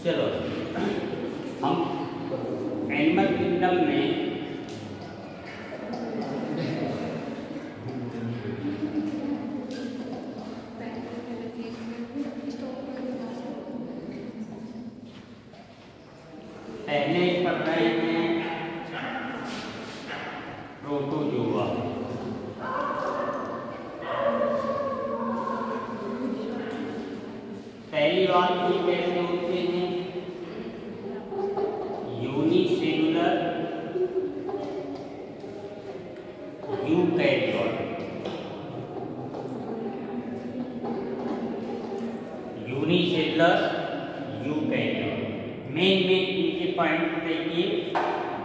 चलो हम animal kingdom में पहले पढ़ रहे हैं प्रोटोजोआ। पहली बात ये कैसे होते हैं, unicellular eukaryote. Unicellular eukaryote main इनके पॉइंट देखिए।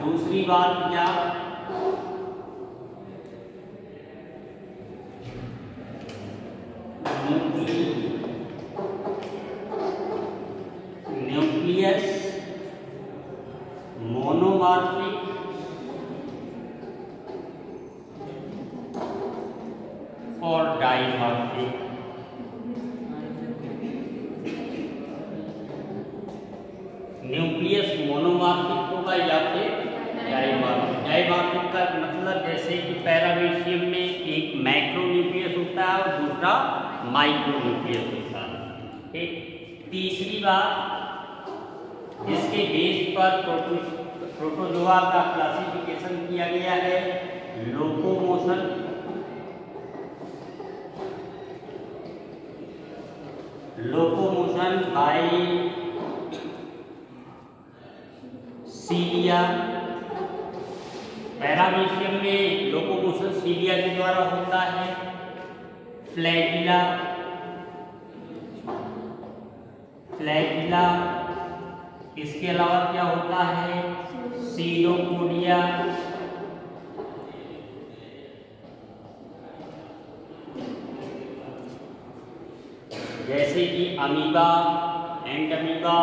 दूसरी बात क्या, न्यूक्लियस मोनोमॉर्फिक और डाइमॉर्फिक। न्यूक्लियस मोनोमॉर्फिक होगा या फिर डाइमॉर्फिक। डाइमॉर्फिक का मतलब जैसे कि पैरामीशियम में एक मैक्रोन्यूक्लियस होता है और दूसरा माइक्रोन्यूक्लियस होता है। ठीक। तीसरी बात, इसके बेस पर प्रोटोजोआ का क्लासिफिकेशन किया गया है लोकोमोशन, बाय सीलिया। पैरामीशियम में लोकोमोशन सीलिया के द्वारा होता है। फ्लैजिला, इसके अलावा क्या होता है, सीनोपोडिया, जैसे कि अमीबा, एंड अमीबा,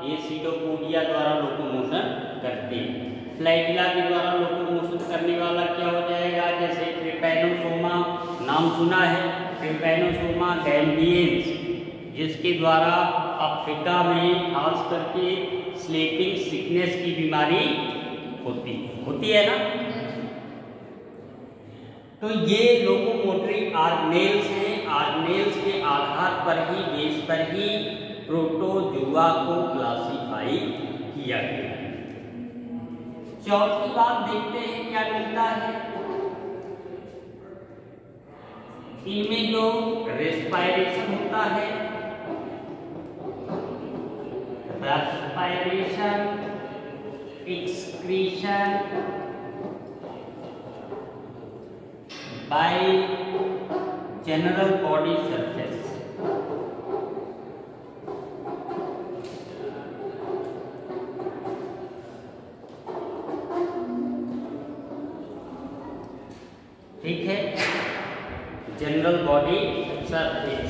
ये सीनोपोडिया द्वारा लोकोमोशन करते हैं। फ्लैजिला के द्वारा लोकोमोशन करने वाला क्या हो जाएगा, जैसे ट्रिपैनोसोमा, नाम सुना है ट्रिपैनोसोमा गैम्बियंस, जिसके द्वारा अफ्रीका में खास करके स्लीपिंग सिकनेस की बीमारी होती है ना। तो ये लोकोमोटरी ऑर्गेनेल्स हैं। ऑर्गेनेल्स के आधार पर ही, बेस पर ही प्रोटोजोआ को क्लासिफाई किया गया। चौथी बात देखते हैं क्या मिलता है, इनमें जो रेस्पायरेशन होता है, respiration, excretion bye general body surface. ठीक है, जनरल बॉडी सरफेस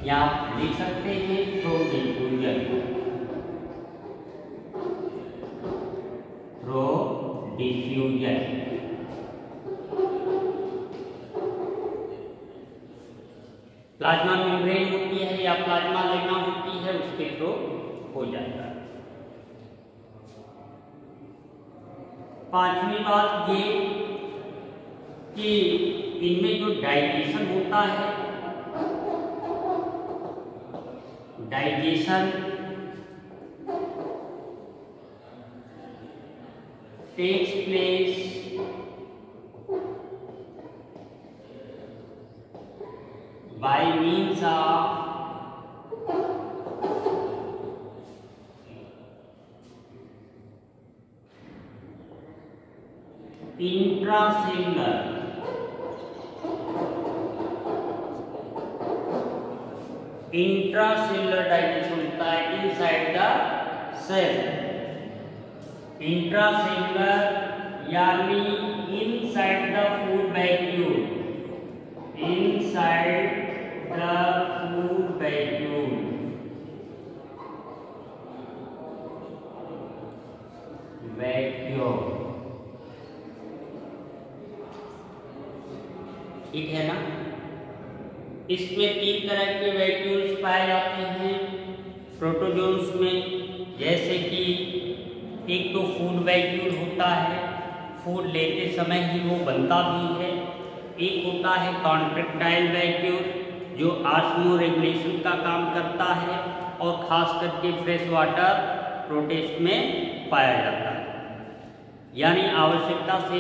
या आप लिख सकते हैं थ्रू डिफ्यूजन। प्लाज्मा मेम्ब्रेन होती है या प्लाज्मा लेना होती है, उसके थ्रू हो जाता है। पांचवी बात ये कि इनमें जो डाइजेशन होता है, digestion takes place by means of intracellular digestion होता है inside the cell। इंट्रासेलुलर यानी inside the food vacuole, inside the food vacuole. Vacuole ठीक है ना। इसमें 3 तरह के वैक्यूल्स पाए जाते हैं प्रोटोजोन्स में, जैसे कि एक तो फूड वैक्यूल होता है, फूड लेते समय ही वो बनता भी है। एक होता है कॉन्ट्रैक्टाइल वैक्यूल जो ऑस्मो रेगुलेशन का काम करता है और ख़ास करके फ्रेश वाटर प्रोटेस्ट में पाया जाता है। यानी आवश्यकता से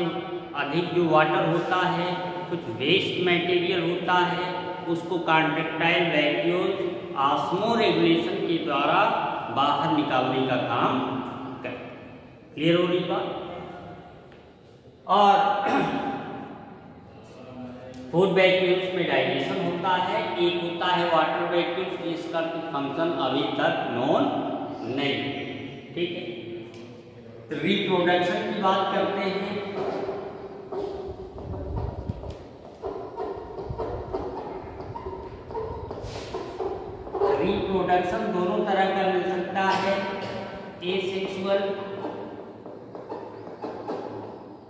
अधिक जो वाटर होता है, कुछ वेस्ट मटेरियल होता है, उसको कॉन्ट्रैक्टाइल वैक्यूल ऑस्मो रेगुलेशन के द्वारा बाहर निकालने का काम करते हैं। क्लियर हो रही बात? और फूड वैक्यूल्स में डाइजेशन होता है, एक होता है वाटर वैक्यूल्स जिसका फंक्शन अभी तक नोन नहीं। ठीक है, तो रिप्रोडक्शन की बात करते हैं। रिप्रोडक्शन दोनों तरह का मिल सकता है, एसेक्सुअल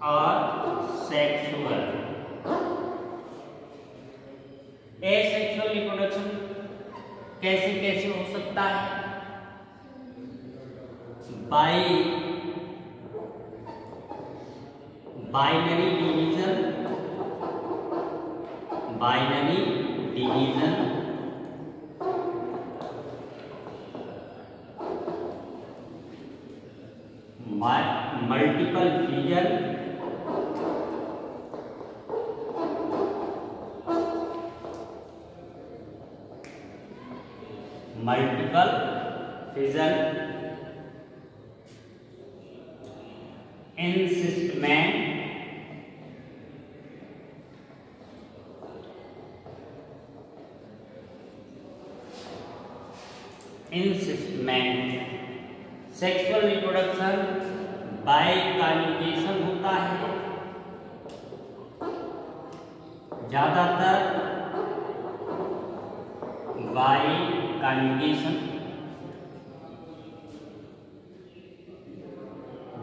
और सेक्सुअल। एसेक्सुअल रिप्रोडक्शन कैसे कैसे हो सकता है? Binary division, multiple fusion, encystment. Sexual reproduction by conjugation होता है, ज्यादातर बाय कॉन्जुगेशन।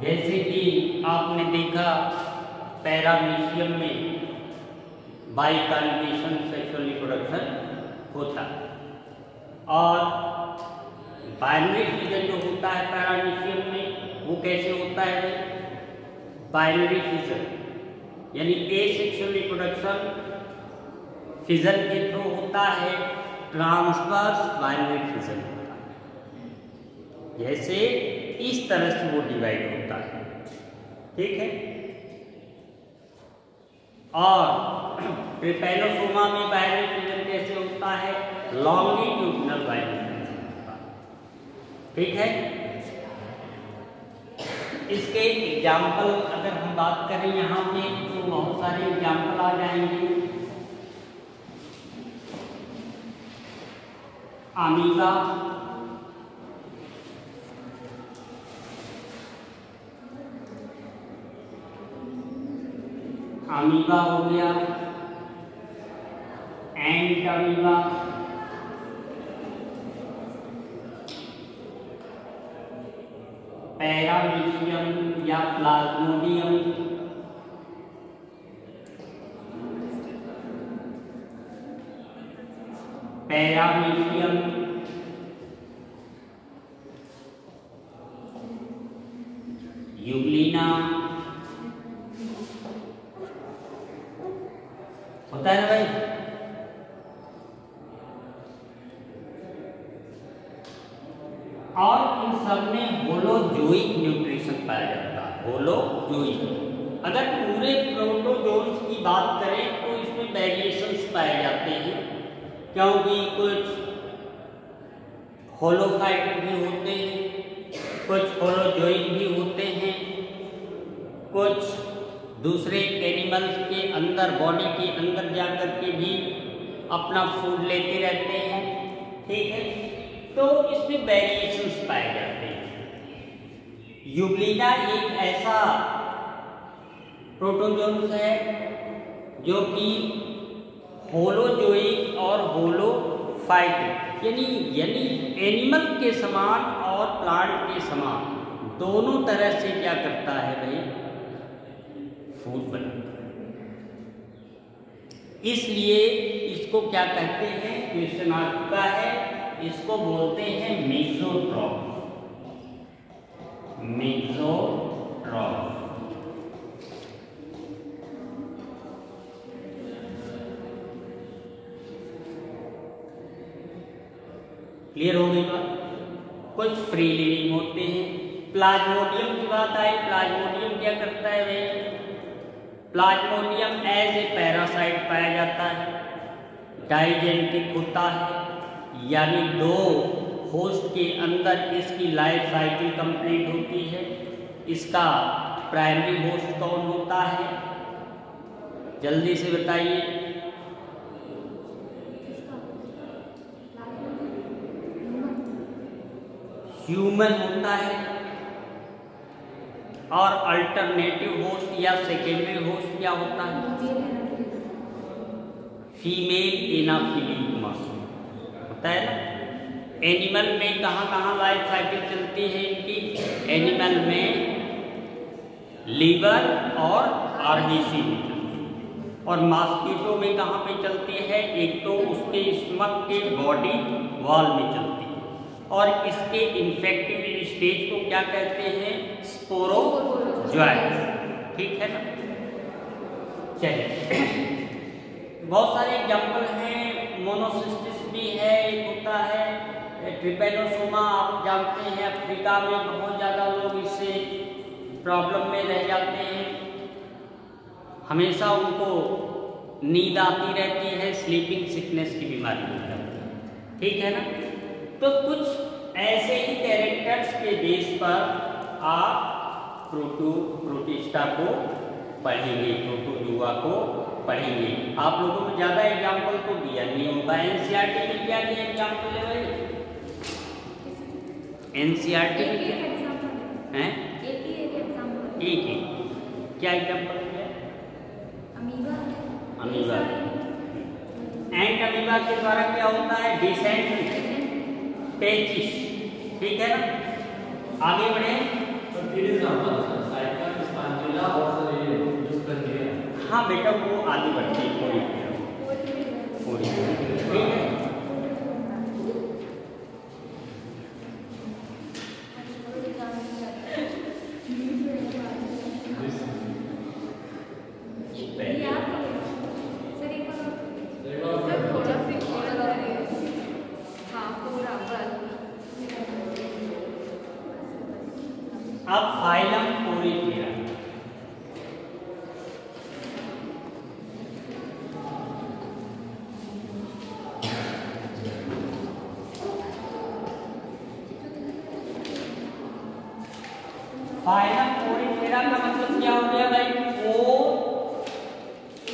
जैसे कि आपने देखा पैरामीशियम में बाय कॉन्जुगेशन सेक्सुअल रिप्रोडक्शन होता है। और बाइनरी फिजन जो होता है पैरामीशियम में, वो कैसे होता है? बाइनरी फिजन यानी एसेक्सुअल रिप्रोडक्शन फिजन के थ्रू होता है, ट्रांसवर्स बाइनरी फिजन होता है। जैसे इस तरह से वो डिवाइड होता है। ठीक है, और ट्रिपैनोसोमा में बाइनरी फिजन कैसे होता है? लॉन्गिट्यूडिनल बाइनरी फिजन होता है। ठीक है, इसके एग्जाम्पल अगर हम बात करें यहाँ पे तो बहुत सारे एग्जाम्पल आ जाएंगे। अमीबा, अमीबा हो गया, एंट अमीबा, पैरामीशियम या प्लाज्मोडियम, पैरामीशियम, यूग्लिना होता है ना भाई। और इन सब में होलोजोइक न्यूट्रिशन पाया जाता है। होलोजोइक। अगर पूरे प्रोटोजोन्स की बात करें तो इसमें वेरिएशंस पाए जाते हैं, क्योंकि कुछ होलोफाइटिक भी होते हैं, कुछ होलोजोइक भी होते हैं, कुछ दूसरे एनिमल्स के अंदर बॉडी के अंदर जाकर के भी अपना फूड लेते रहते हैं। ठीक है, तो इसमें वेरिएशंस पाए जाते हैं। यूग्लिना एक ऐसा प्रोटोजोन्स है जो कि होलोजोइक और होलोफाइटिक यानी एनिमल के समान और प्लांट के समान दोनों तरह से क्या करता है भाई? फूड बनाता है। इसलिए इसको क्या कहते हैं, क्वेश्चन आ चुका है, इसको बोलते हैं मेसोट्रॉफ। मेसोट्रॉफ क्लियर हो गई बात। कुछ फ्री लिविंग होते हैं। प्लाज्मोडियम की बात आई, प्लाज्मोडियम क्या करता है भाई, प्लाज्मोडियम एज ए पैरासाइट पाया जाता है, डाइजेनेटिक होता है, यानी 2 होस्ट के अंदर इसकी लाइफ साइकिल कंप्लीट होती है। इसका प्राइमरी होस्ट कौन होता है, जल्दी से बताइए। ह्यूमन होता है। और अल्टरनेटिव होस्ट या सेकेंडरी होस्ट क्या होता है, फीमेल एनाफिलिक मसल होता है ना। एनिमल में कहाँ कहाँ लाइफ साइकिल चलती है इनकी, एनिमल में लीवर और आरबीसी में, और मॉस्किटो में कहाँ पे चलती है, एक तो उसके स्टमक के बॉडी वॉल में चलती है, और इसके इन्फेक्टिव स्टेज को क्या कहते हैं, स्पोरोजोइट्स। ठीक है ना। चलिए बहुत सारे एग्जाम्पल हैं, मोनोसिस्टिस भी है, एक होता है ट्रिपेनोसोमा, आप जानते हैं अफ्रीका में बहुत ज़्यादा लोग इससे प्रॉब्लम में रह जाते हैं, हमेशा उनको नींद आती रहती है, स्लीपिंग सिकनेस की बीमारी हो जाती है। ठीक है ना। तो कुछ ऐसे ही कैरेक्टर्स के बेस पर आप प्रोटिस्टा को पढ़ेंगे, प्रोटोजुआ को पढ़ेंगे। आप लोगों को ज़्यादा एग्जाम्पल तो दिया नहीं होगा। एनसीईआरटी में क्या क्या एग्जाम्पल है भाई, एनसीईआरटी में क्या है, एक ही क्या एग्जाम्पल है, अमीबा। एंट अमीबा के द्वारा क्या होता है, डिसेंट्री, पेचिस। ठीक है ना। आगे बढ़े। हाँ बेटा वो आगे बढ़ती है पूरी। ठीक है। अब फाइलम पोरीफेरा। फाइलम पोरीफेरा का मतलब क्या हो गया भाई,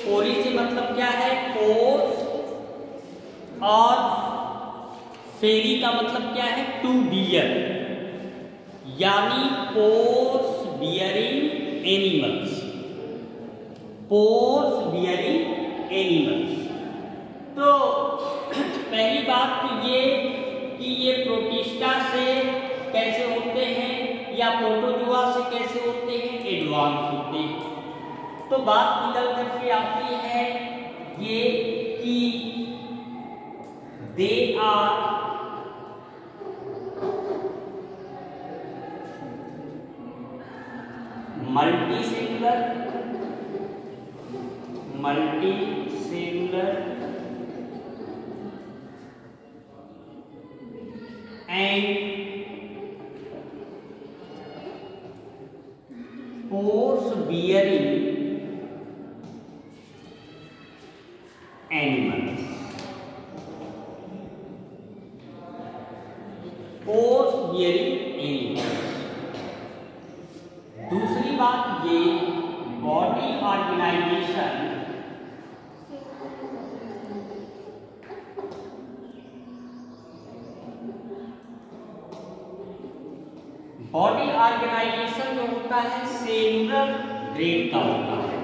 पोरी से मतलब क्या है, कोर्स, और फेरी का मतलब क्या है, टू बियर, यानी pores bearing animals, pores bearing animals. तो पहली बात तो ये कि ये प्रोटिस्टा से कैसे होते हैं या प्रोटोजुआ से कैसे होते हैं, एडवांस होते हैं। तो बात निकल करके आती है ये कि they are multicellular and pores bearing animals. Pores bearing animals. दूसरी बात ये बॉडी ऑर्गेनाइजेशन जो होता है सेलुलर ग्रेड का होता है।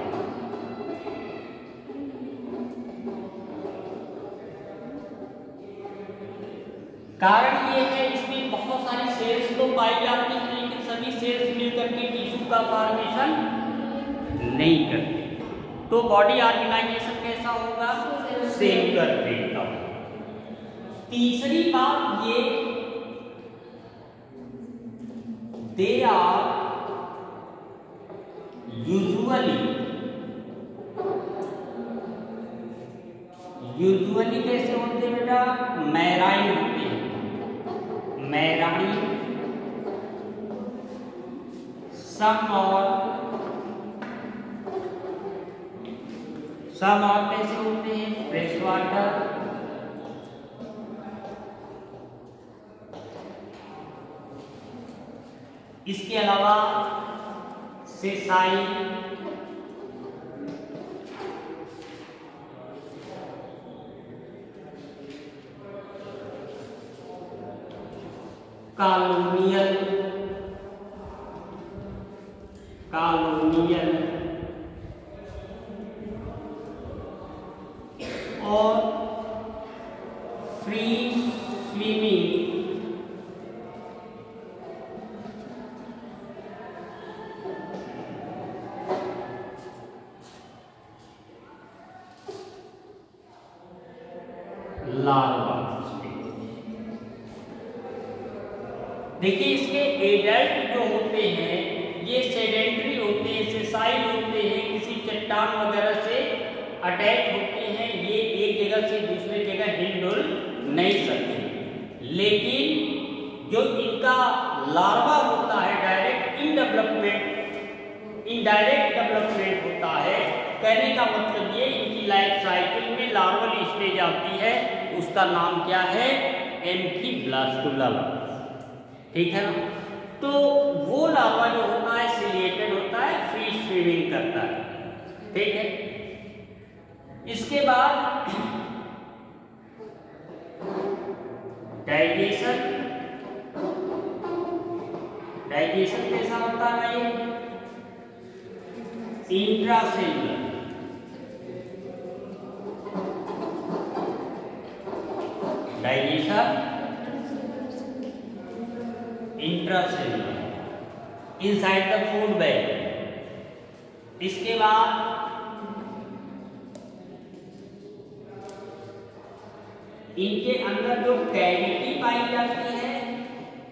कारण ये है इसमें बहुत सारी सेल्स तो पाई जाती हैं, लेकिन सभी सेल्स मिलकर के टिश्यू का फॉर्मेशन नहीं करते। तो बॉडी ऑर्गेनाइजेशन कैसा होगा, सेम कर देता हूं। तीसरी बात ये, दे आर यूजुअली कैसे होते हैं बेटा, मैराइन होते हैं, मैराइन। सम और कैसे होते हैं, फ्रेश वाटर। इसके अलावा सेसाइल, कॉलोनियल और फ्री स्विमिंग लार्वा। देखिए इसके एडल्ट जो होते हैं ये सेडेंटरी होते हैं, सेसाइल होते हैं, किसी चट्टान वगैरह से अटैच होते हैं, ये एक जगह से दूसरे जगह हिल डुल नहीं सकते। लेकिन जो इनका लार्वा होता है डायरेक्ट इनडायरेक्ट डेवलपमेंट होता है। कहने का मतलब ये, इनकी लाइफ साइकिल में लार्वल स्टेज आती है, उसका नाम क्या है, एम्फीब्लास्टुला। ठीक है ना। तो वो लार्वा जो होता है सिलिएटेड होता है, फ्री स्विमिंग करता है। ठीक है। इसके बाद डाइजेशन कैसा होता है भाई, intracellular. Digestion intracellular inside the food bag. इसके बाद इनके अंदर जो कैविटी पाई जाती है,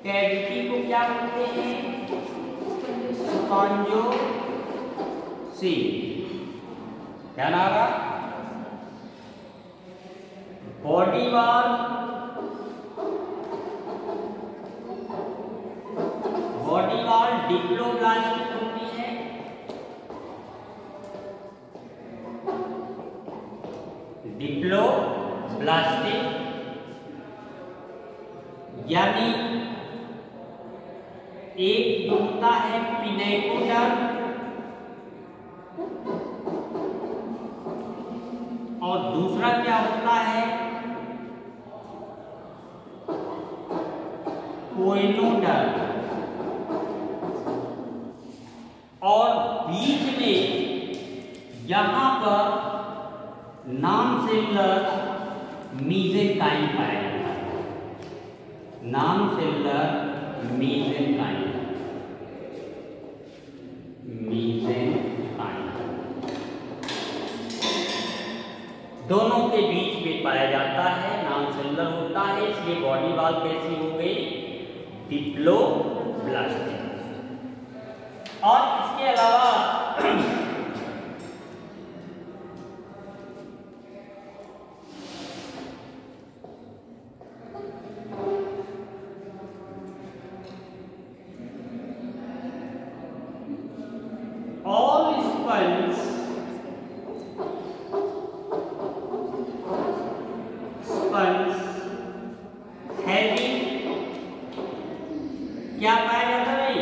कैविटी को क्या बोलते हैं, स्पॉन्जोसिल। क्या नाम है, बॉडी वॉल डिप्लोब्लास्टिक होती है। डिप्लोब्लास्टिक यानी एक जो होता है पिनेकोडर्म और दूसरा क्या होता है कोइनोडर्म, और बीच में यहां पर नॉन सेलुलर मीसेंकाइम पाया जाता है। नॉन सेलुलर मीसेंकाइम दोनों के बीच में पाया जाता है, नॉन सेलुलर होता है, इसलिए बॉडी वॉल कैसी हो गई, डिप्लोब्लास्टिक। और इसके अलावा all sponges having क्या पाया जाता है भाई,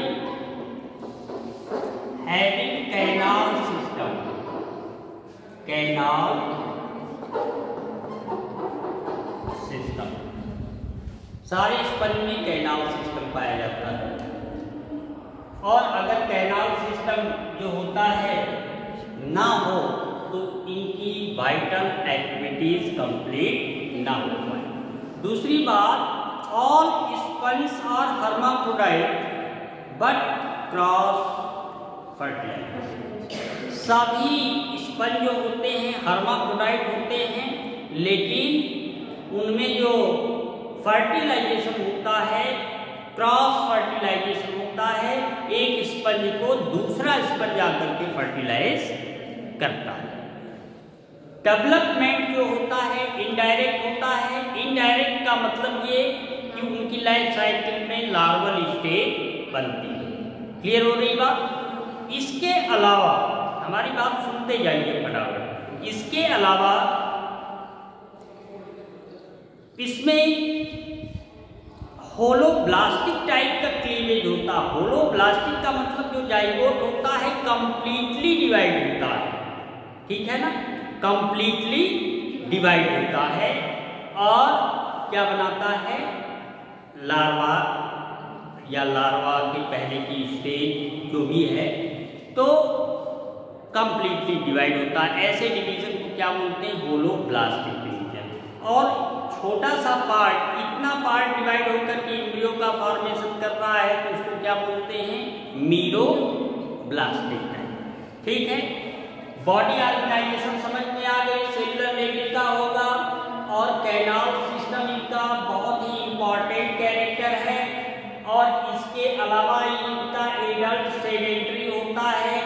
having canal system, सारे स्पंज में कैनाल सिस्टम पाया जाता है। और अगर कैनाल सिस्टम जो होता है ना हो तो इनकी वाइटल एक्टिविटीज कंप्लीट ना हो पाए। दूसरी बात, all sponge are hermaphrodite but cross fertilized. सभी स्पंज जो होते हैं हर्माफ्रोडाइट होते हैं, लेकिन उनमें जो फर्टिलाइजेशन होता है, क्रॉस फर्टिलाइजेशन होता है, एक स्पंज को दूसरा स्पंज आकर के फर्टिलाइज करता है। डेवलपमेंट जो होता है इनडायरेक्ट होता है। इनडायरेक्ट का मतलब ये कि उनकी लाइफ साइकिल में लार्वल स्टेज बनती है। क्लियर हो रही बात? इसके अलावा हमारी बात सुनते जाइए फटाफट। इसके अलावा इसमें होलोब्लास्टिक टाइप का क्लीवेज होता है। होलोब्लास्टिक का मतलब जो जाइगोट होता है कंप्लीटली डिवाइड होता है, ठीक है ना, कंप्लीटली डिवाइड होता है और क्या बनाता है, लार्वा या लार्वा के पहले की स्टेज जो भी है तो कंप्लीटली डिवाइड होता है। ऐसे डिवीजन को क्या बोलते हैं, होलोब्लास्टिक डिवीजन। और छोटा सा पार्ट, इतना पार्ट डिवाइड होकर के एम्ब्रियो का फॉर्मेशन कर रहा है तो उसको क्या बोलते हैं, मीरोब्लास्टिक है, ठीक है। बॉडी ऑर्गेनाइजेशन समझ में आ गई, सेलुलर लेवल का होगा और कैनाल सिस्टम इनका बहुत ही इंपॉर्टेंट कैरेक्टर है। और इसके अलावा इनका एडल्ट सेडेंटरी होता है।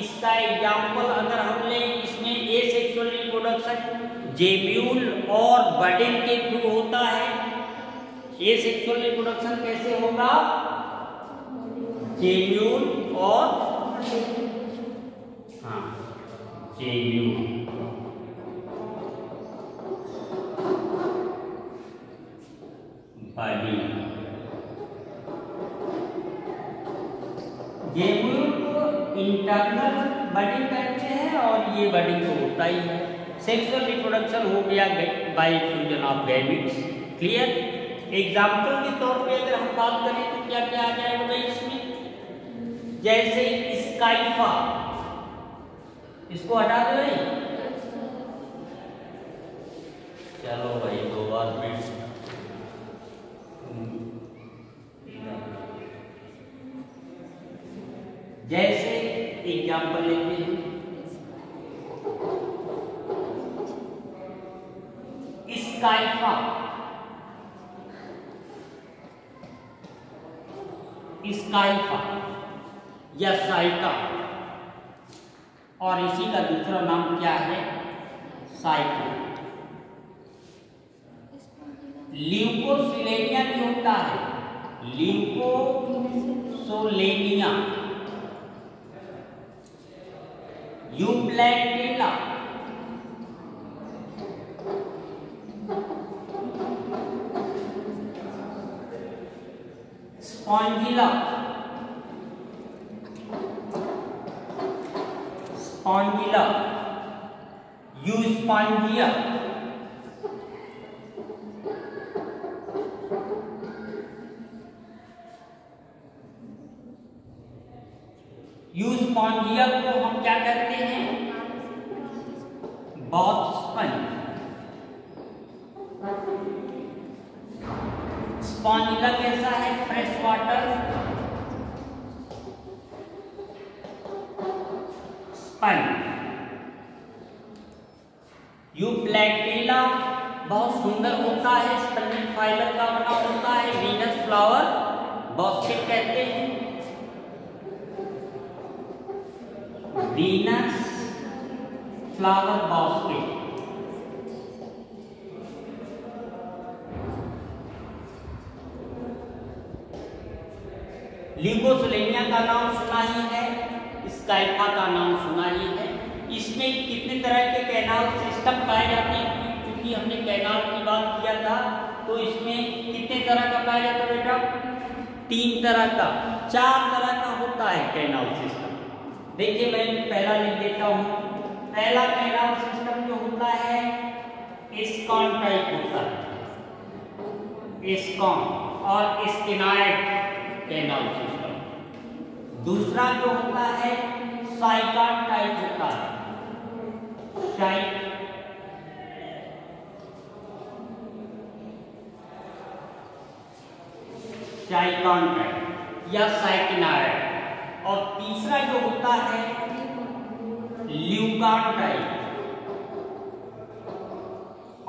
इसका एग्जाम्पल अगर हम लें, इसमें एसेक्सुअल रिप्रोडक्शन जेम्यूल और बडिंग के थ्रू होता है। एसेक्सुअल रिप्रोडक्शन कैसे होगा, जेम्यूल और जेम्यूल, बडिंग। जेम्यूल को इंटरनल बडिंग कहते हैं और ये बडिंग तो होता ही है। सेक्सुअल रिप्रोडक्शन हो गया bye fusion of gametes. Clear? Example के तौर पे अगर हम बात करें तो क्या क्या आ जाएगा इसमें, जैसे स्काइफा, इसको हटा दो भाई, चलो भाई 2 बार मिनट। जैसे एग्जाम्पल लेते हैं स्काइफा, स्काइफा या साइका, और इसी का दूसरा नाम क्या है, साइका। ल्यूकोसिलेनिया भी होता है, Leucosolenia, यूप्लैटिला, Spongilla, Spongilla, Euspongia, Euspongia को हम क्या कहते हैं, बॉक्स स्पंज। स्पॉन्जिला कैसा है, फ्रेश वाटर स्पंज। यूप्लैटिला बहुत सुंदर होता है, स्पंजिक फाइबर का बना होता है, वीनस फ्लावर बास्केट कहते हैं, वीनस फ्लावर बास्केट। ल्यूकोसोलेनिया का नाम सुना ही है, स्काइफा का नाम सुना ही है। इसमें कितने तरह के कैनाल सिस्टम पाए जाते हैं, क्योंकि हमने कैनाल की बात किया था, तो इसमें कितने तरह का पाया जाता है बेटा, 3 तरह का, 4 तरह का होता है कैनाल सिस्टम। देखिए मैं पहला लिख देता हूँ। पहला कैनाल सिस्टम जो होता है एस्कॉन टाइप होता है, एस्कॉन और स्टेनॉइड कैनाल सिस्टम। दूसरा जो होता है साइकॉन टाइप होता है, साइकॉन टाइप या साइक्नाइड। और तीसरा जो होता है ल्यूकार्टाइड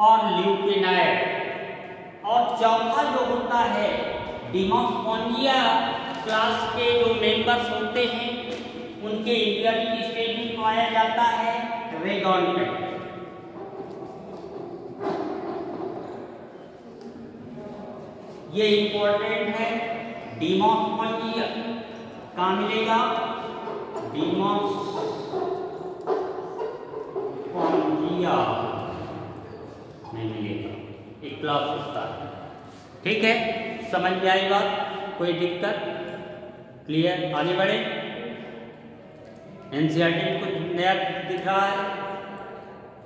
और ल्यूकेनाइड। और चौथा जो होता है डिमोस्पोंजिया क्लास के जो मेंबर्स होते हैं उनके एम्ब्रियोनिक स्टेज में पाया जाता है रेगोनटाइड। ये इंपॉर्टेंट है। डिमोस्पोंजिया कहाँ मिलेगा? डिमोस्पोंजिया नहीं मिलेगा, एक क्लास होता है। ठीक है, समझ में आई बात? कोई दिक्कत? क्लियर? आगे बढ़े। एनसीईआरटी में कुछ नया दिख रहा है?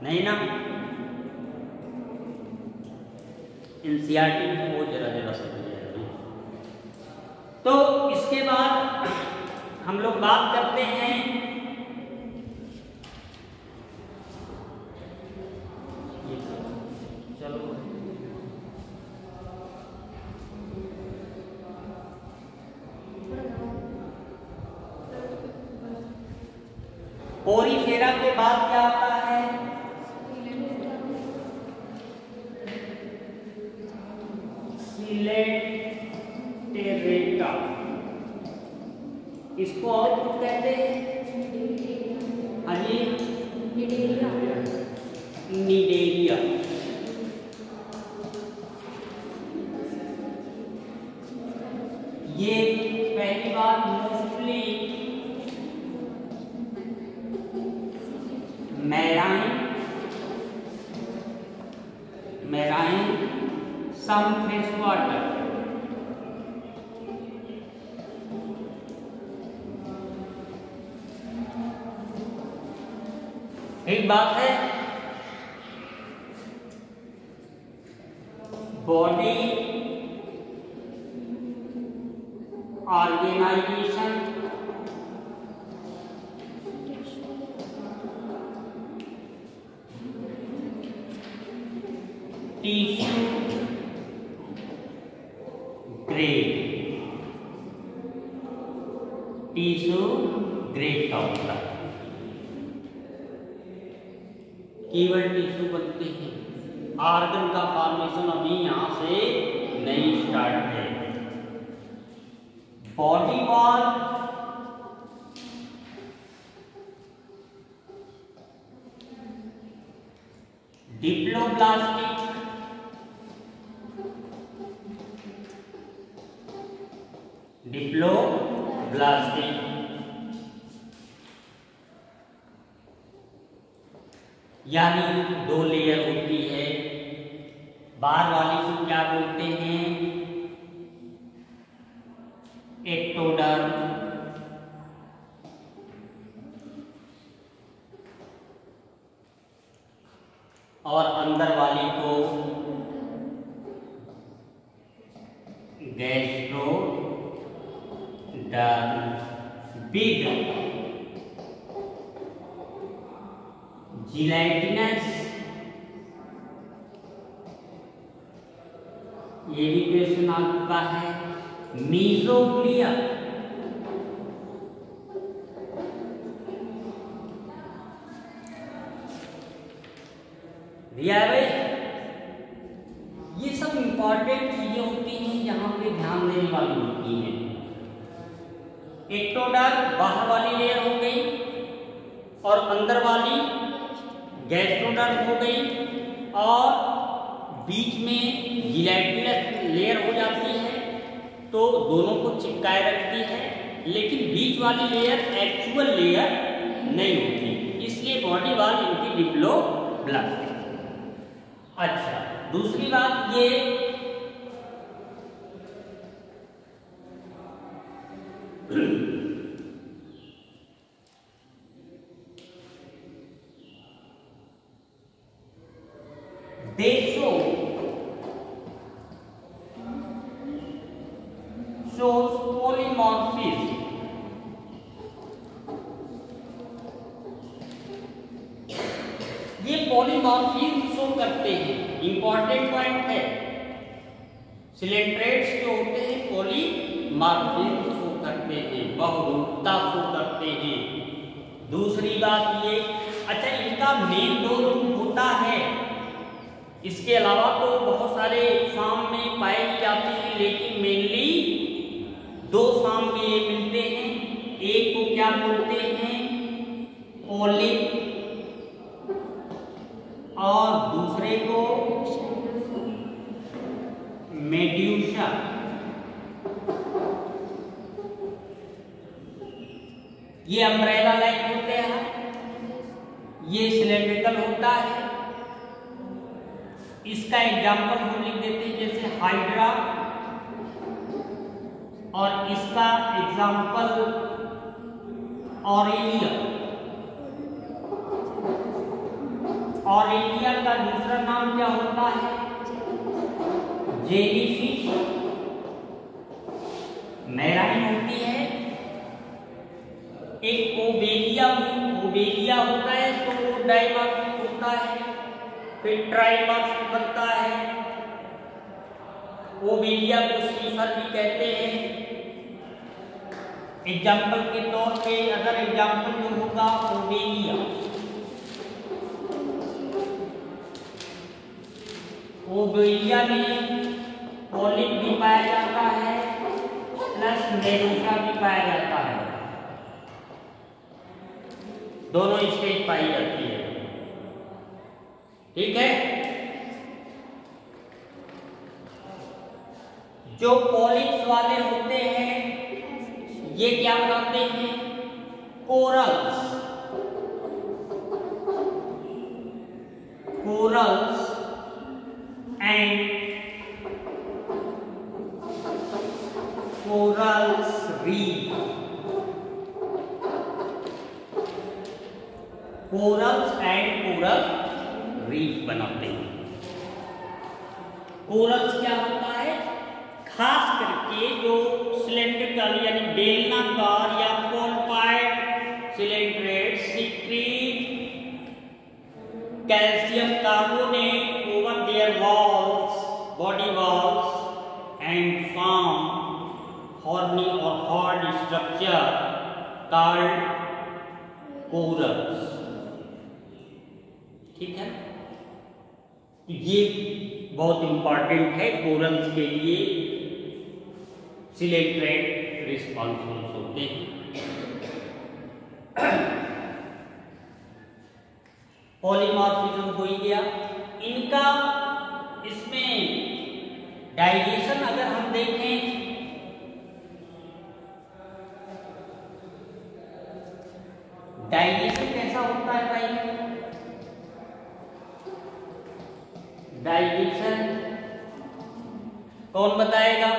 नहीं ना? एनसीईआरटी में वो जरा जरा समझ आएगा। तो इसके बाद हम लोग बात करते हैं चलो पोरीफेरा के बाद क्या आता है? सिलेंटेरेटा। इसको और कुछ कहते हैं? हाँ जी, निडेरिया। ये पहली बात mostly marine some fresh water. एक बात है, बॉडी ऑर्गेनाइजेशन टिश्यू ग्रेड का होता है। केवल टिश्यू बनते हैं, ऑर्गन का फॉर्मेशन अभी यहां से नहीं स्टार्ट है। बॉडी वॉल डिप्लोब्लास्टिक यानी 2 लेयर होती है। बाहर वाली को क्या बोलते हैं? एक्टोडर्म। और अंदर वाली को गैस्ट्रोडर्म। बिग जिलेटिनस, ये भी क्वेश्चन आ चुका है। मीजोग्लिया, दिया है भाई। ये सब इंपॉर्टेंट चीजें होती हैं, यहाँ पे ध्यान देने वाली होती हैं। एक्टोडर्म बाहर वाली लेयर हो गई और अंदर वाली गैस्ट्रोडर्म हो गई, और बीच में जिलेटिनस लेयर हो जाती है, तो दोनों को चिपकाए रखती है। लेकिन बीच वाली लेयर एक्चुअल लेयर नहीं होती, इसलिए बॉडी वॉल इनकी डिप्लोब्लास्टिक। अच्छा, दूसरी बात ये they shows polymorphism। ये पॉलीमॉर्फिज्म शो करते हैं, इंपॉर्टेंट पॉइंट है। सिलेंट्रेट्स जो होते हैं पॉलीमॉर्फिज्म शो करते हैं, बहुरूपता शो करते हैं। दूसरी बात ये, अच्छा इनका मेन दो रूप होता है, इसके अलावा तो बहुत सारे फॉर्म में पाई जाती है, लेकिन मेनली दो फॉर्म में ये मिलते हैं। एक को क्या बोलते हैं, पोलिप, और दूसरे को मेड्यूसा। ये अम्ब्रेला लाइक होते हैं, ये सिलेंड्रिकल होता है। इसका एग्जाम्पल हम लिख देते हैं जैसे हाइड्रा, और इसका एग्जाम्पल ऑरेलिया। ऑरेलिया का दूसरा नाम क्या होता है, जेलीफिश। मैराइन होती है। एक ओबेलिया होता है, तो वो डाइमॉर्फिक होता है, फिर ट्राइमॉर्फिक बनता है। ओबेलिया को सीफर भी कहते हैं। एग्जाम्पल के तौर पे अगर एग्जाम्पल जो होगा ओबेलिया, ओबेलिया में पोलिप भी पाया जाता है प्लस मेडूसा भी पाया जाता है, दोनों स्टेज पाई जाती है। ठीक है। जो पॉलिप्स वाले होते हैं ये क्या बनाते हैं, corals and corals reef. Corals and coral reef बनाते हैं। कोरल्स क्या होता है, खास करके जो सिलेंड्रिकल यानी बेलनाकार या कॉलपाइड coelenterate secrete calcium carbonate over their walls, body walls and form horny or hard structure called corals। ठीक है, तो ये बहुत इंपॉर्टेंट है। कोरल्स के लिए सिलेंड्रेट रिस्पॉन्सिबल होते हैं। पॉलीमॉर्फिज्म हो ही गया इनका। इसमें डाइजेशन अगर हम देखें, डाइजेशन कैसा होता है भाई, डाइजेशन कौन बताएगा,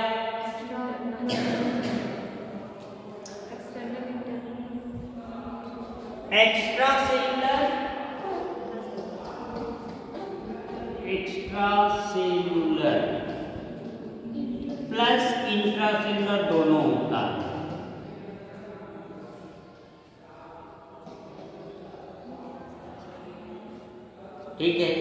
एक्स्ट्रा सेलुलर प्लस इंट्रासेलुलर दोनों होता है। ठीक है।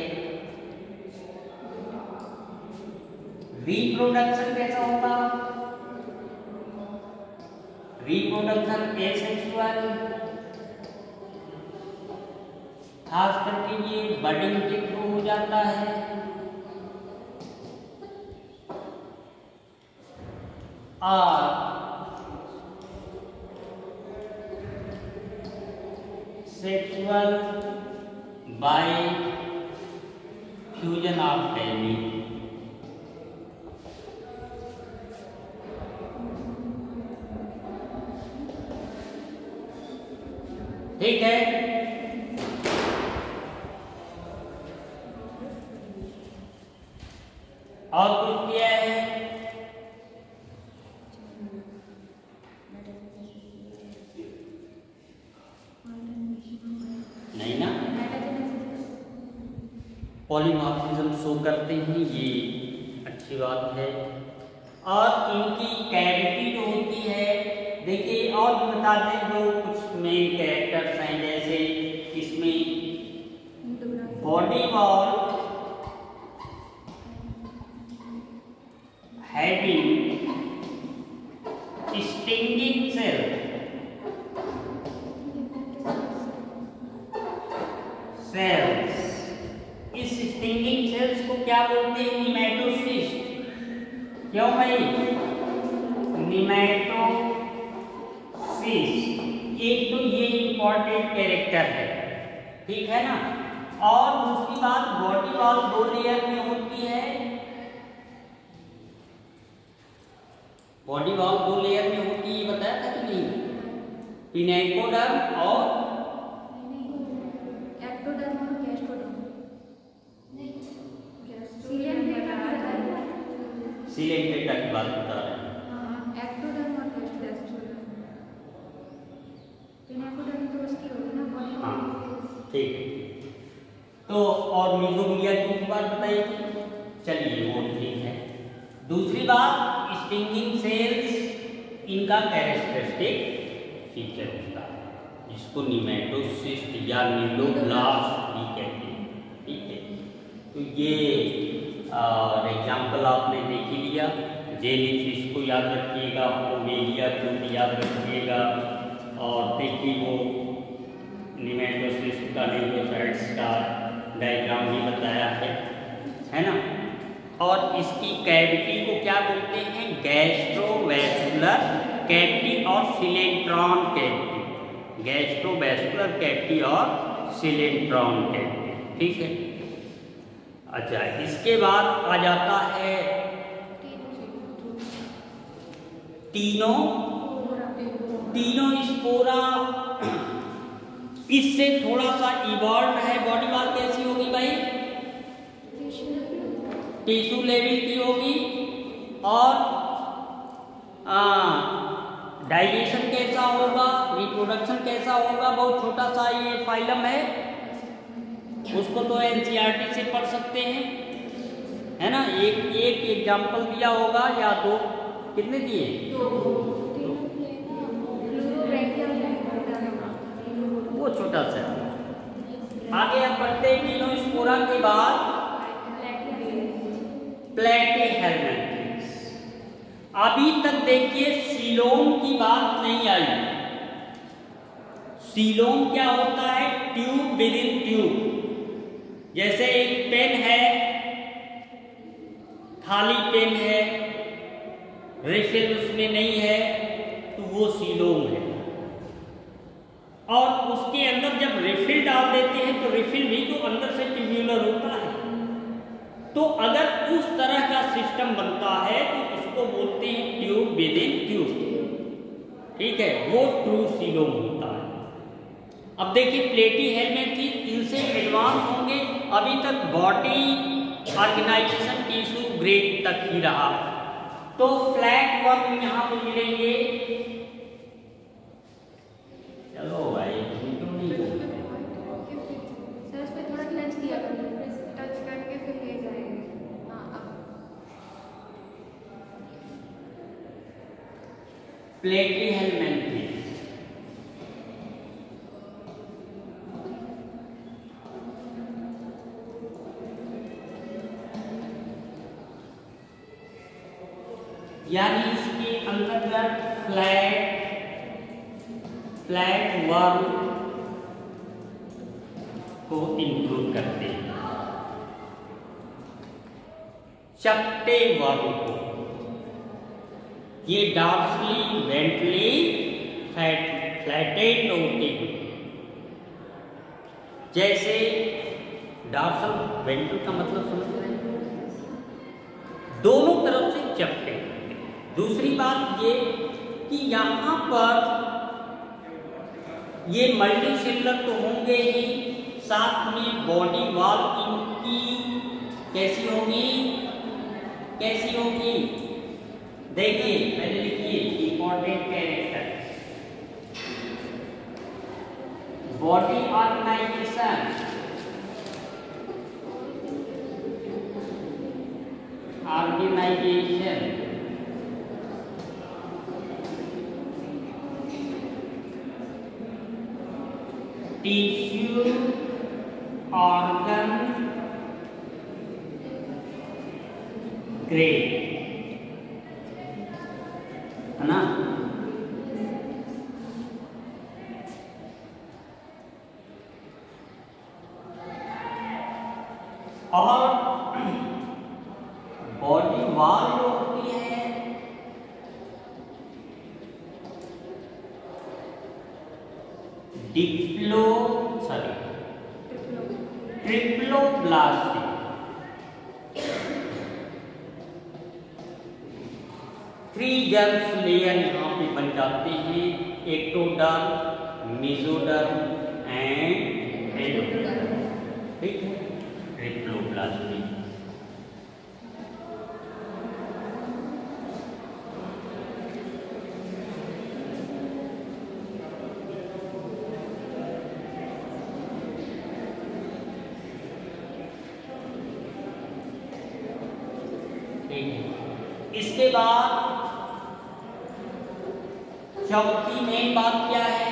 रिप्रोडक्शन कैसा होगा, रिप्रोडक्शन एसेक्सुअल, खास करके ये बडिंग के थ्रू हो जाता है। और sexual bye fusion of gamete. ठीक है। और कुछ किया है, नहीं ना। पॉलीमॉर्फिज्म शो करते हैं, ये अच्छी बात है। और इनकी कैविटी जो होती है, देखिए और भी बता दें जो कुछ मेन कैरेक्टर्स हैं, जैसे इसमें body wall having stinging cell क्यों भाई? निमैटोसिस, एक तो ये इंपॉर्टेंट कैरेक्टर है, ठीक है ना। और दूसरी बात, बॉडी वॉल 2 लेयर में होती है, बॉडी वॉल 2 लेयर में होती है, बताया था कि नहीं? पिनेकोडर्म और एक्टोडर्म और गैस्ट्रोडर्म। सीलेंट डेटा की बात बता रहे हैं। एक्टोडर्म और गैस्ट्रोडर्म। पिनेकोडर्म तो उसकी होगी ना बॉडी। हाँ ठीक है। तो और मीजोग्लिया की बात बताई थी, चलिए वो ठीक है। दूसरी बात, स्टिंगिंग सेल्स, इनका कैरेक्टरिस्टिक फीचर होता है, जिसको निमेटोसिस्ट या नीडोब्लास्ट भी कहते हैं, ठीक है। तो ये एग्जाम्पल आपने देख ही लिया। जेलीफिश को याद रखिएगा, ओवेलिया को याद रखिएगा, और देखिए वो निमेटोसिस्ट का न्यूरोसाइट्स का डायग्राम भी बताया है ना। और इसकी कैविटी को क्या बोलते हैं? गैस्ट्रोवैस्कुलर कैविटी और सिलेंट्रॉन कैविटी, गैस्ट्रोवैस्कुलर कैविटी और सिलेंट्रॉन कैविटी, ठीक है। अच्छा, इसके बाद आ जाता है तीनों स्पोरा। इससे थोड़ा सा इवॉल्व है। बॉडी वॉल कैसी होगी भाई? टिश्यू लेवल की होगी। और डाइजेशन कैसा होगा, रिप्रोडक्शन कैसा होगा? बहुत छोटा सा ये फाइलम है, उसको तो एनसीईआरटी से पढ़ सकते हैं, है ना। एक एग्जाम्पल दिया होगा या दो, कितने दिए? वो छोटा सा। आगे अब बढ़ते हैं। तीनों स्पोरा के बाद प्लेटीहेलमिन्थ्स। अभी तक देखिए सीलोम की बात नहीं आई। सीलोम क्या होता है? Tube with in tube. जैसे एक पेन है, खाली पेन है, रिफिल उसमें नहीं है, तो वो सीलोम है। और उसके अंदर जब रिफिल डाल देते हैं तो रिफिल भी तो अंदर से ट्यूब्यूलर होता है। तो अगर उस तरह का सिस्टम बनता है तो उसको बोलते हैं ट्यूब विद इन ट्यूब, ठीक है। वो ट्रू सीलोम होता है। अब देखिए प्लेटीहेलमिन्थ्स इनसे एडवांस होंगे। अभी तक बॉडी ऑर्गेनाइजेशन टिश्यू ग्रेड तक ही रहा। तो फ्लैट वर्म यहाँ पे मिलेंगे। चलो भाई क्यों नहीं बोलते? सर उस पे थोड़ा टच किया करिए, टच करके फिर ले जाएंगे। हाँ अब प्लेटीहेलमिन्थ्स यानी इसके अंतर्गत फ्लैट वर्म को इंक्लूड करते हैं। चपटे वर्म को, ये डॉर्सली वेंट्रली फ्लैटेड होते हैं। जैसे डॉर्सल वेंट्रल का मतलब समझ रहे हैं, दोनों तरफ से चपटे। दूसरी बात ये कि यहाँ पर ये मल्टीसेलुलर तो होंगे ही, साथ में बॉडी वॉल इनकी कैसी होगी? देखिए पहले लिखिए important character. Body organization, tissue organ grade, है ना। और बॉडी वॉल जो होती है ट्रिप्लोब्लास्ट। थ्री जर्म्स लेयर यहाँ पे बन जाते हैं, एक्टोडर्म, मेसोडर्म एंड एंडोडर्म। ठीक है, ट्रिप्लोब्लास्ट में इसके बाद चौथी मेन बात क्या है?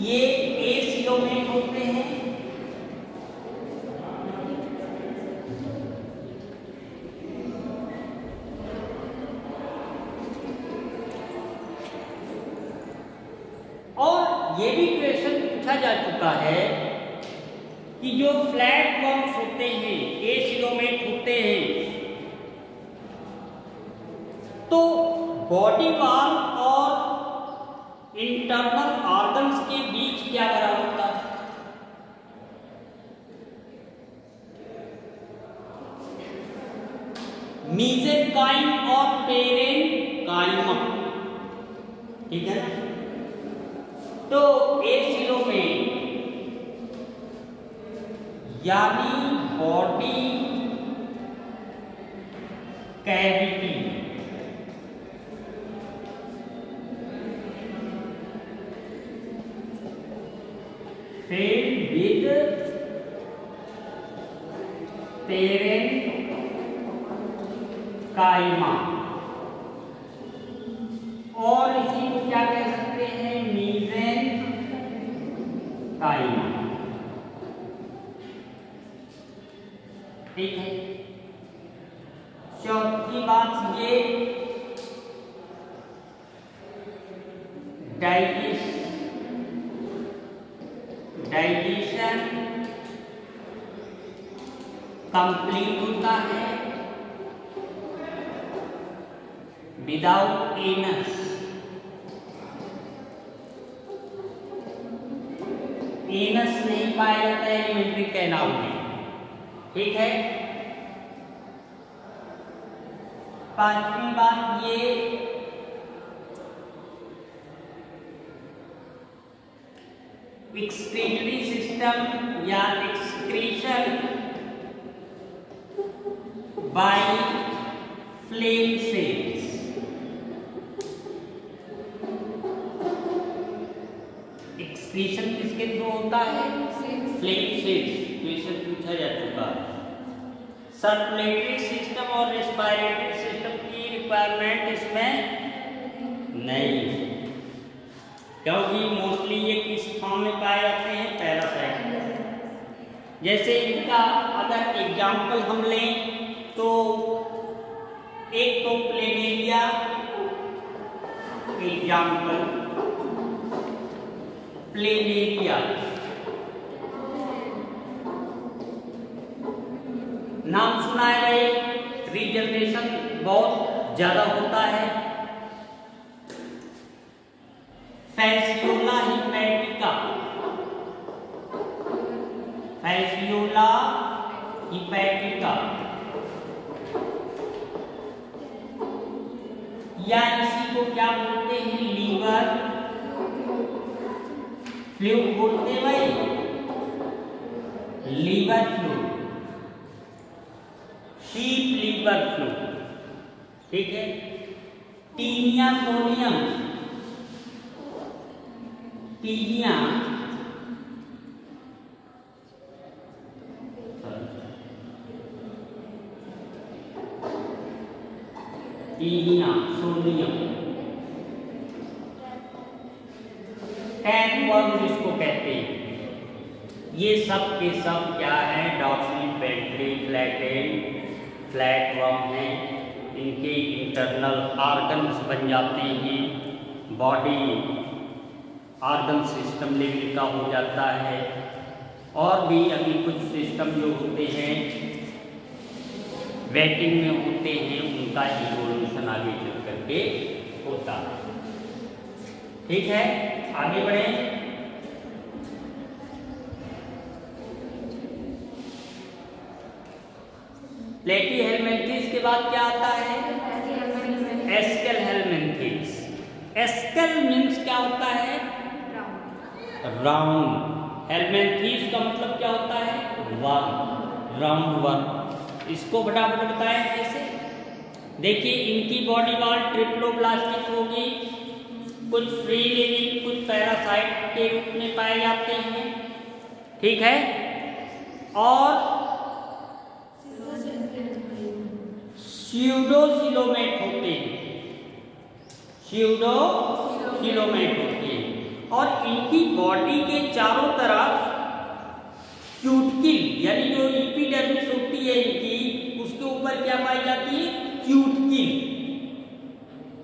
ये एसिलोमेट होते हैं। और ये भी क्वेश्चन पूछा जा चुका है कि जो फ्लैट वर्म्स होते हैं, एसिलोमेट होते हैं, तो बॉडी वॉल और इंटरनल ऑर्गन्स के बीच क्या बना होता है? मीसेंकाइम और पेरेन्काइमा। ठीक है ना? तो एसिलोमेट यानी body cavity filled with parenchyma, और इसी को क्या कह सकते हैं? मीसेंकाइमा। ठीक है। चौथी बात ये डाइजेशन कंप्लीट होता है विदाउट एनस। एनस नहीं पाया जाता है एलिमेंट्री कैनाल में। ठीक है। पांचवी बात ये एक्सक्रीटरी सिस्टम या excretion by flame cells. Excretion किसके थ्रू होता है? Flame cells. क्वेश्चन पूछा जा चुका है। सर्कुलेटरी सिस्टम और रेस्पिरेटरी सिस्टम की रिक्वायरमेंट इसमें नहीं, क्योंकि मोस्टली ये किस फॉर्म में पाए जाते हैं? पैरासाइट। जैसे इनका अगर एग्जाम्पल हम लें तो एक तो प्लेनेरिया, एग्जाम्पल प्लेनेरिया, नाम सुना है भाई, रीजनरेशन बहुत ज्यादा होता है। फैसियोला हिपैटिका, फैसियोला हिपैटिका, या इसी को क्या बोलते हैं? लीवर फ्लूइड बोलते हैं भाई, liver fluid, sheep liver fluid. ठीक है। Taenia solium, Taenia solium, tapeworm जिसको कहते हैं, ये सब के सब क्या है? डॉर्सली वेंट्री फ्लैटेड फ्लैटवर्म हैं। इनके इंटरनल ऑर्गन्स बन जाते हैं, बॉडी ऑर्गन सिस्टम लेवल का हो जाता है। और भी अभी कुछ सिस्टम जो होते हैं वेटिंग में होते हैं उनका इवोल्यूशन आगे चल करके होता है। ठीक है, आगे बढ़े। प्लेटीहेलमिन्थेस के बाद क्या आता है? एस्केलहेलमिन्थेस। एस्केल मीन्स क्या होता है? राउंड। हेलमिन्थेस का मतलब क्या होता है? One, round one. इसको फटाफट बताएं कैसे। देखिए, इनकी बॉडी वॉल ट्रिप्लोब्लास्टिक होगी, कुछ फ्री लिविंग कुछ पैरासाइट के रूप में पाए जाते हैं। ठीक है, और स्यूडोसिलोमेट होते हैं, स्यूडोसिलोमेट होते हैं। और इनकी बॉडी के चारों तरफ क्यूटिकल यानी जो एपिडर्मिस होती है इनकी, उसके ऊपर क्या पाई जाती है? क्यूटिकल।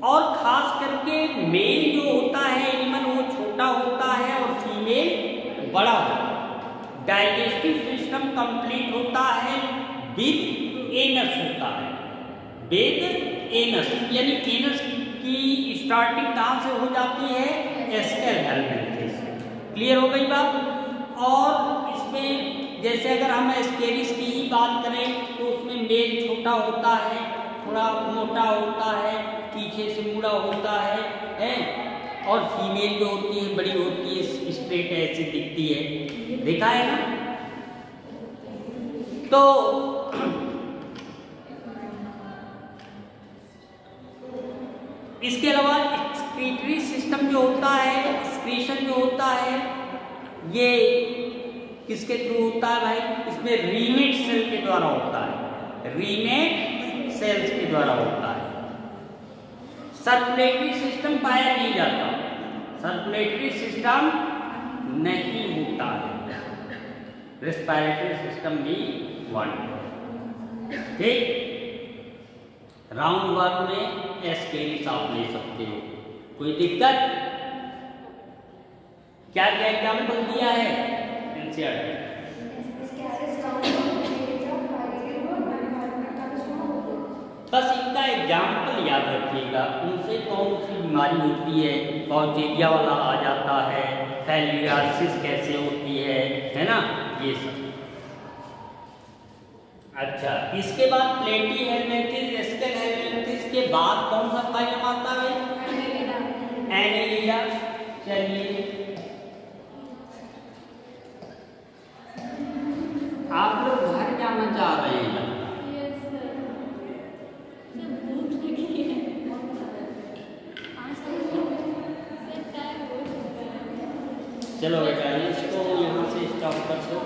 और खास करके मेल जो होता है एनिमल वो छोटा होता है और फीमेल बड़ा होता है। डाइजेस्टिव सिस्टम कंप्लीट होता है विद एनस होता है, विद एनस। यानी एनस की स्टार्टिंग कहाँ से हो जाती है? एस्केलहेलमिन्थेस। क्लियर हो गई बात। और इसमें जैसे अगर हम एस्केरिस की ही बात करें तो उसमें मेल छोटा होता है, थोड़ा मोटा होता है, पीछे से मुड़ा होता है, और फीमेल जो होती है बड़ी होती है, स्ट्रेट ऐसी दिखती है। देखा है ना? तो इसके अलावा एक्सक्रीटरी सिस्टम जो होता है, एक्सक्रीशन जो होता है, ये किसके थ्रू होता है भाई? इसमें रीनेट सेल के द्वारा होता है, रीनेट सेल्स के द्वारा होता है। सर्कुलेटरी सिस्टम पाया नहीं जाता, सर्कुलेटरी सिस्टम नहीं होता है। रेस्पिरेटरी सिस्टम भी वन। ठीक, राउंड वन में एस्केरिस आप ले सकते हो, कोई दिक्कत? क्या क्या एग्जाम्पल दिया है एनसीईआरटी? बस इनका एग्जाम्पल याद रखिएगा, उनसे कौन सी बीमारी होती है, कॉजेरिया वाला आ जाता है, फैलियासिस कैसे होती है ना, ये सब। अच्छा, इसके बाद प्लेटीहेलमिन्थेस, एस्केलहेलमिन्थेस के बाद कौन सा फाइलम आता है? एनेलिडा। चलिए, आप लोग घर जाना चाह रहे हैं? चलो बेटा, इसको यहाँ से स्टॉप कर दो।